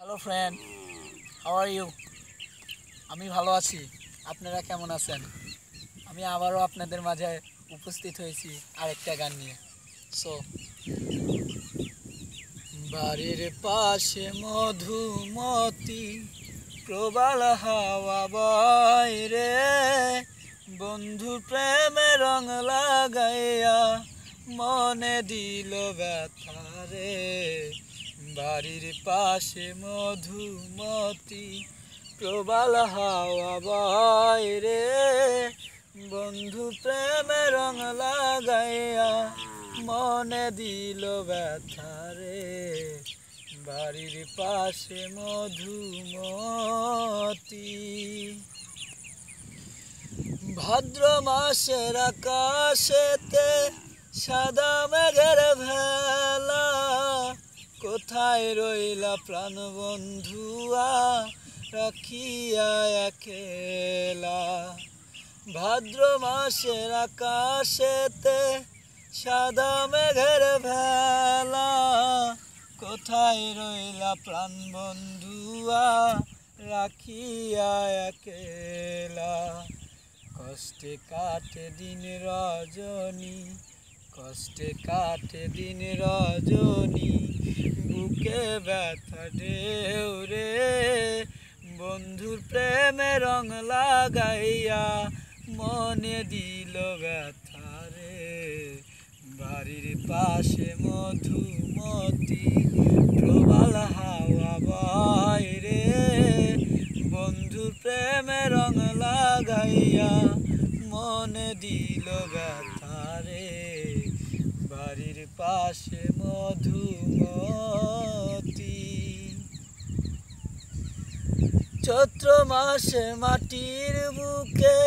Hello friend, how are you? আমি ভালো আছি। আপনারা কেমন আছেন? আমি আবারও আপনাদের মাঝে উপস্থিত হয়েছি আরেকটা গান নিয়ে। সো বাড়ির পাশে মধুমতি প্রবাল হাওয়া বয় রে, বন্ধু প্রেমে রং লাগাইয়া মনে দিল ব্যথা রে। বাড়ির পাশে মধুমতি প্রবাল হাওয়া বয় রে, বন্ধু প্রেমে রং লাগাইয়া মনে দিল ব্যথা রে। বাড়ির পাশে মধুমতি। ভাদ্র মাসের আকাশেতে সাদা মেঘের ভেলা, কোথায় রইলা প্রাণ বন্ধুয়া রাখিয়া একলা। ভাদ্র মাসের আকাশেতে সাদা মেঘের ভেলা, কোথায় রইলা প্রাণ বন্ধুয়া রাখিয়া একলা। কষ্টে কাটে দিন রজনী, কষ্টে কাটে দিন রজনী, বুকে ব্যথা ঢেউ রে, বন্ধুর প্রেমে রং লাগাইয়া মনে দিল ব্যথা রে। বাড়ির পাশে মধুমতি প্রবাল হাওয়া বয় রে, বন্ধুর প্রেমে রং লাগাইয়া মনে দিল ব্যথা রে। বাড়ির পাশে মধুমতি। চৈত্র মাসে মাটির বুকে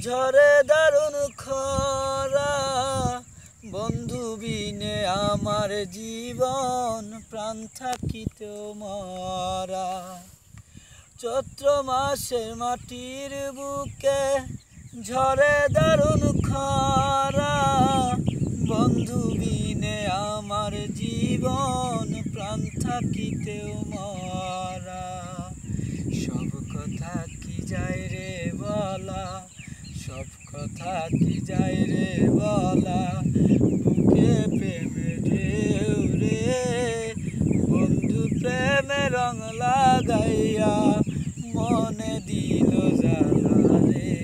ঝরে দারুণ খরা, বন্ধু বিনে আমার জীবন প্রাণ থাকিতেও মরা। চৈত্র মাসে মাটির বুকে ঝরে দারুণ খরা, বন্ধু বিনে আমার জীবন প্রাণ থাকিতেও মরা। সব কথা কি যায় রে বলা, সব কথা কি যায় রে বলা, বুকে প্রেমে ঢেউ রে, বন্ধু প্রেমে রং লাগাইয়া মনে দিল জ্বালা রে।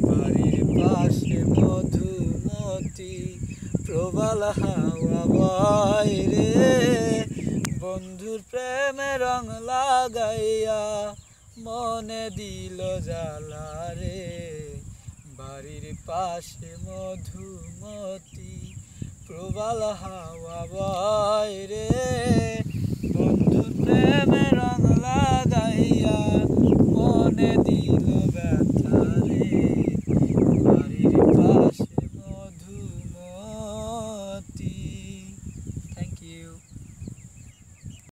বাড়ির পাশে মধুমতি প্রবাল হাওয়া বয় রে, বন্ধুর প্রেমে রং লাগাইয়া মনে দিল জ্বালা রে। বাড়ির পাশে মধুমতি প্রবাল হাওয়া বয় রে।